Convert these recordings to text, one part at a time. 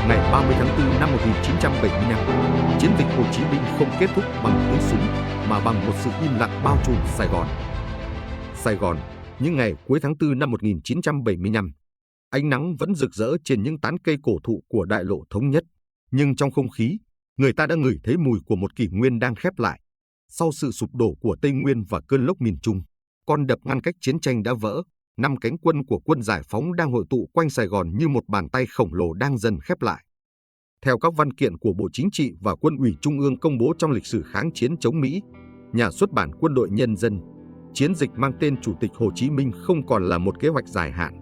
ngày 30 tháng 4 năm 1975, chiến dịch Hồ Chí Minh không kết thúc bằng tiếng súng mà bằng một sự im lặng bao trùm Sài Gòn. Sài Gòn, những ngày cuối tháng 4 năm 1975, ánh nắng vẫn rực rỡ trên những tán cây cổ thụ của đại lộ Thống Nhất, nhưng trong không khí, người ta đã ngửi thấy mùi của một kỷ nguyên đang khép lại. Sau sự sụp đổ của Tây Nguyên và cơn lốc miền Trung, con đập ngăn cách chiến tranh đã vỡ. Năm cánh quân của quân giải phóng đang hội tụ quanh Sài Gòn như một bàn tay khổng lồ đang dần khép lại. Theo các văn kiện của Bộ Chính trị và Quân ủy Trung ương công bố trong lịch sử kháng chiến chống Mỹ, nhà xuất bản Quân đội Nhân dân, chiến dịch mang tên Chủ tịch Hồ Chí Minh không còn là một kế hoạch dài hạn.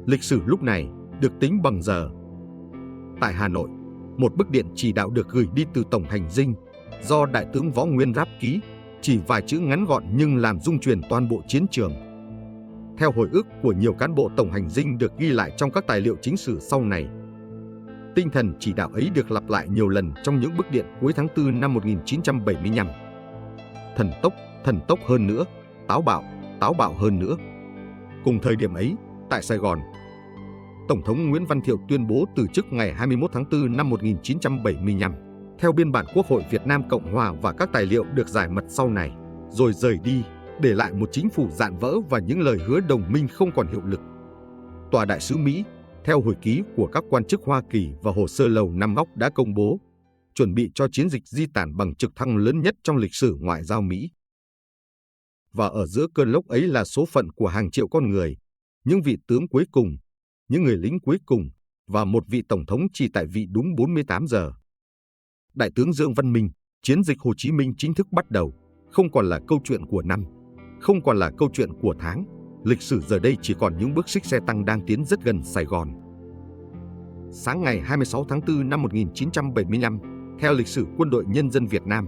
Lịch sử lúc này được tính bằng giờ. Tại Hà Nội, một bức điện chỉ đạo được gửi đi từ Tổng hành dinh do Đại tướng Võ Nguyên Giáp ký, chỉ vài chữ ngắn gọn nhưng làm rung chuyển toàn bộ chiến trường. Theo hồi ức của nhiều cán bộ Tổng hành dinh được ghi lại trong các tài liệu chính sử sau này, tinh thần chỉ đạo ấy được lặp lại nhiều lần trong những bức điện cuối tháng 4 năm 1975. Thần tốc hơn nữa, táo bạo hơn nữa. Cùng thời điểm ấy, tại Sài Gòn, Tổng thống Nguyễn Văn Thiệu tuyên bố từ chức ngày 21 tháng 4 năm 1975, theo biên bản Quốc hội Việt Nam Cộng Hòa và các tài liệu được giải mật sau này, rồi rời đi, để lại một chính phủ dạn vỡ và những lời hứa đồng minh không còn hiệu lực. Tòa đại sứ Mỹ, theo hồi ký của các quan chức Hoa Kỳ và hồ sơ Lầu Năm Góc đã công bố, chuẩn bị cho chiến dịch di tản bằng trực thăng lớn nhất trong lịch sử ngoại giao Mỹ. Và ở giữa cơn lốc ấy là số phận của hàng triệu con người, những vị tướng cuối cùng, những người lính cuối cùng và một vị tổng thống chỉ tại vị đúng 48 giờ. Đại tướng Dương Văn Minh, chiến dịch Hồ Chí Minh chính thức bắt đầu, không còn là câu chuyện của năm, không còn là câu chuyện của tháng. Lịch sử giờ đây chỉ còn những bước xích xe tăng đang tiến rất gần Sài Gòn. Sáng ngày 26 tháng 4 năm 1975, theo lịch sử Quân đội Nhân dân Việt Nam,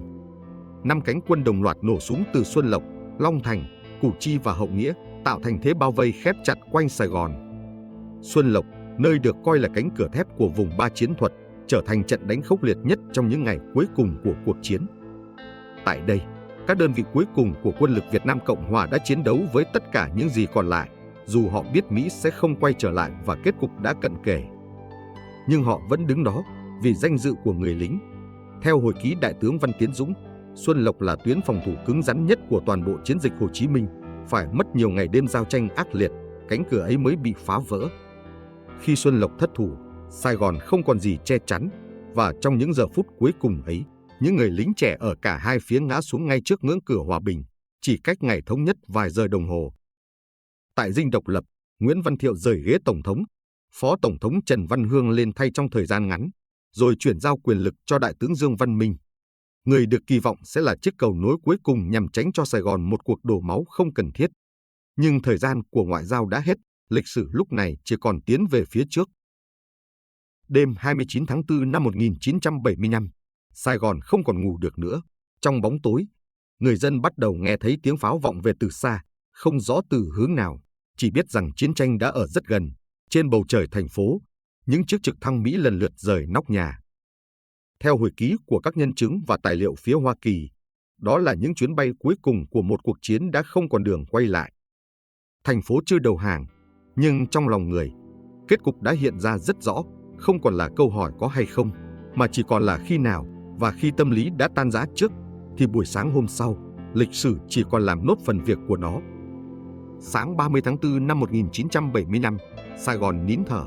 5 cánh quân đồng loạt nổ súng từ Xuân Lộc, Long Thành, Củ Chi và Hậu Nghĩa, tạo thành thế bao vây khép chặt quanh Sài Gòn. Xuân Lộc, nơi được coi là cánh cửa thép của vùng Ba Chiến Thuật, trở thành trận đánh khốc liệt nhất trong những ngày cuối cùng của cuộc chiến. Tại đây, các đơn vị cuối cùng của quân lực Việt Nam Cộng Hòa đã chiến đấu với tất cả những gì còn lại, dù họ biết Mỹ sẽ không quay trở lại và kết cục đã cận kề. Nhưng họ vẫn đứng đó vì danh dự của người lính. Theo hồi ký Đại tướng Văn Tiến Dũng, Xuân Lộc là tuyến phòng thủ cứng rắn nhất của toàn bộ chiến dịch Hồ Chí Minh, phải mất nhiều ngày đêm giao tranh ác liệt, cánh cửa ấy mới bị phá vỡ. Khi Xuân Lộc thất thủ, Sài Gòn không còn gì che chắn, và trong những giờ phút cuối cùng ấy, những người lính trẻ ở cả hai phía ngã xuống ngay trước ngưỡng cửa hòa bình, chỉ cách ngày thống nhất vài giờ đồng hồ. Tại Dinh Độc Lập, Nguyễn Văn Thiệu rời ghế Tổng thống, Phó Tổng thống Trần Văn Hương lên thay trong thời gian ngắn, rồi chuyển giao quyền lực cho Đại tướng Dương Văn Minh, người được kỳ vọng sẽ là chiếc cầu nối cuối cùng nhằm tránh cho Sài Gòn một cuộc đổ máu không cần thiết. Nhưng thời gian của ngoại giao đã hết, lịch sử lúc này chỉ còn tiến về phía trước. Đêm 29 tháng 4 năm 1975, Sài Gòn không còn ngủ được nữa. Trong bóng tối, người dân bắt đầu nghe thấy tiếng pháo vọng về từ xa, không rõ từ hướng nào, chỉ biết rằng chiến tranh đã ở rất gần. Trên bầu trời thành phố, những chiếc trực thăng Mỹ lần lượt rời nóc nhà. Theo hồi ký của các nhân chứng và tài liệu phía Hoa Kỳ, đó là những chuyến bay cuối cùng của một cuộc chiến đã không còn đường quay lại. Thành phố chưa đầu hàng, nhưng trong lòng người, kết cục đã hiện ra rất rõ, không còn là câu hỏi có hay không, mà chỉ còn là khi nào, và khi tâm lý đã tan rã trước, thì buổi sáng hôm sau, lịch sử chỉ còn làm nốt phần việc của nó. Sáng 30 tháng 4 năm 1975, Sài Gòn nín thở.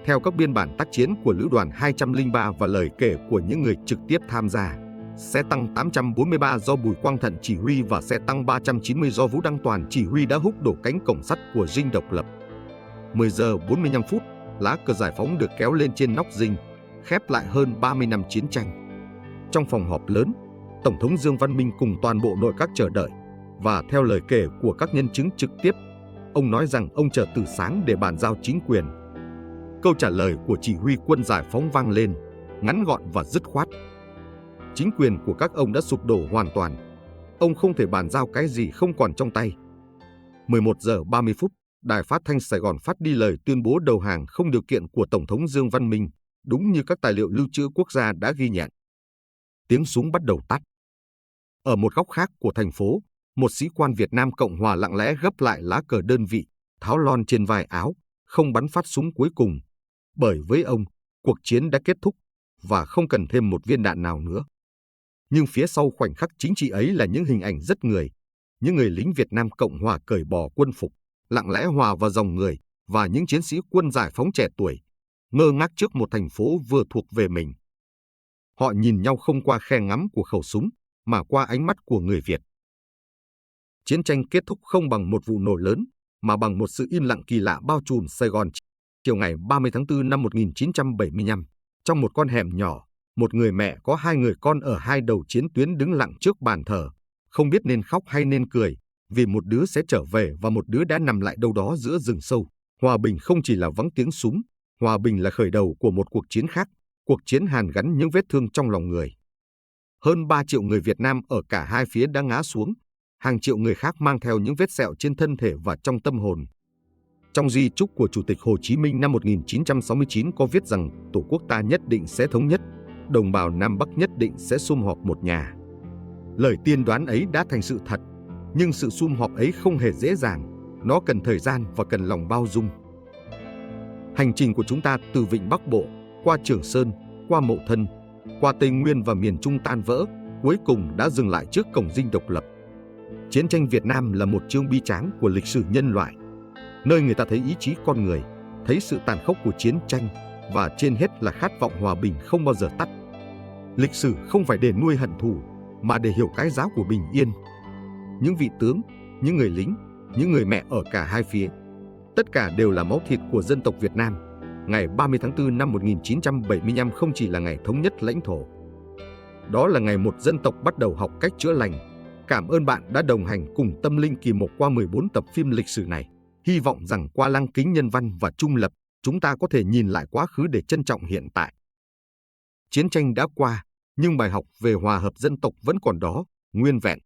Theo các biên bản tác chiến của Lữ đoàn 203 và lời kể của những người trực tiếp tham gia, xe tăng 843 do Bùi Quang Thận chỉ huy và xe tăng 390 do Vũ Đăng Toàn chỉ huy đã húc đổ cánh cổng sắt của Dinh Độc Lập. 10 giờ 45 phút, lá cờ giải phóng được kéo lên trên nóc dinh, khép lại hơn 30 năm chiến tranh. Trong phòng họp lớn, Tổng thống Dương Văn Minh cùng toàn bộ nội các chờ đợi, và theo lời kể của các nhân chứng trực tiếp, ông nói rằng ông chờ từ sáng để bàn giao chính quyền. Câu trả lời của chỉ huy quân giải phóng vang lên, ngắn gọn và dứt khoát. Chính quyền của các ông đã sụp đổ hoàn toàn. Ông không thể bàn giao cái gì không còn trong tay. 11 giờ 30 phút, Đài Phát thanh Sài Gòn phát đi lời tuyên bố đầu hàng không điều kiện của Tổng thống Dương Văn Minh, đúng như các tài liệu lưu trữ quốc gia đã ghi nhận. Tiếng súng bắt đầu tắt. Ở một góc khác của thành phố, một sĩ quan Việt Nam Cộng Hòa lặng lẽ gấp lại lá cờ đơn vị, tháo lon trên vai áo, không bắn phát súng cuối cùng. Bởi với ông, Cuộc chiến đã kết thúc và không cần thêm một viên đạn nào nữa. Nhưng phía sau khoảnh khắc chính trị ấy là những hình ảnh rất người, những người lính Việt Nam Cộng Hòa cởi bỏ quân phục, lặng lẽ hòa vào dòng người và những chiến sĩ quân giải phóng trẻ tuổi, ngơ ngác trước một thành phố vừa thuộc về mình. Họ nhìn nhau không qua khe ngắm của khẩu súng, mà qua ánh mắt của người Việt. Chiến tranh kết thúc không bằng một vụ nổ lớn, mà bằng một sự im lặng kỳ lạ bao trùm Sài Gòn. Chiều ngày 30 tháng 4 năm 1975, trong một con hẻm nhỏ, một người mẹ có hai người con ở hai đầu chiến tuyến đứng lặng trước bàn thờ, không biết nên khóc hay nên cười, vì một đứa sẽ trở về và một đứa đã nằm lại đâu đó giữa rừng sâu. Hòa bình không chỉ là vắng tiếng súng, hòa bình là khởi đầu của một cuộc chiến khác, cuộc chiến hàn gắn những vết thương trong lòng người. Hơn 3 triệu người Việt Nam ở cả hai phía đã ngã xuống, hàng triệu người khác mang theo những vết sẹo trên thân thể và trong tâm hồn. Trong di chúc của Chủ tịch Hồ Chí Minh năm 1969 có viết rằng Tổ quốc ta nhất định sẽ thống nhất, đồng bào Nam Bắc nhất định sẽ sum họp một nhà. Lời tiên đoán ấy đã thành sự thật, nhưng sự sum họp ấy không hề dễ dàng, nó cần thời gian và cần lòng bao dung. Hành trình của chúng ta từ Vịnh Bắc Bộ, qua Trường Sơn, qua Mậu Thân, qua Tây Nguyên và miền Trung tan vỡ, cuối cùng đã dừng lại trước cổng dinh độc lập. Chiến tranh Việt Nam là một chương bi tráng của lịch sử nhân loại, nơi người ta thấy ý chí con người, thấy sự tàn khốc của chiến tranh và trên hết là khát vọng hòa bình không bao giờ tắt. Lịch sử không phải để nuôi hận thù, mà để hiểu cái giá của bình yên. Những vị tướng, những người lính, những người mẹ ở cả hai phía, tất cả đều là máu thịt của dân tộc Việt Nam. Ngày 30 tháng 4 năm 1975 không chỉ là ngày thống nhất lãnh thổ. Đó là ngày một dân tộc bắt đầu học cách chữa lành. Cảm ơn bạn đã đồng hành cùng Tâm Linh Kỳ Mộc qua 14 tập phim lịch sử này. Hy vọng rằng qua lăng kính nhân văn và trung lập, chúng ta có thể nhìn lại quá khứ để trân trọng hiện tại. Chiến tranh đã qua, nhưng bài học về hòa hợp dân tộc vẫn còn đó, nguyên vẹn.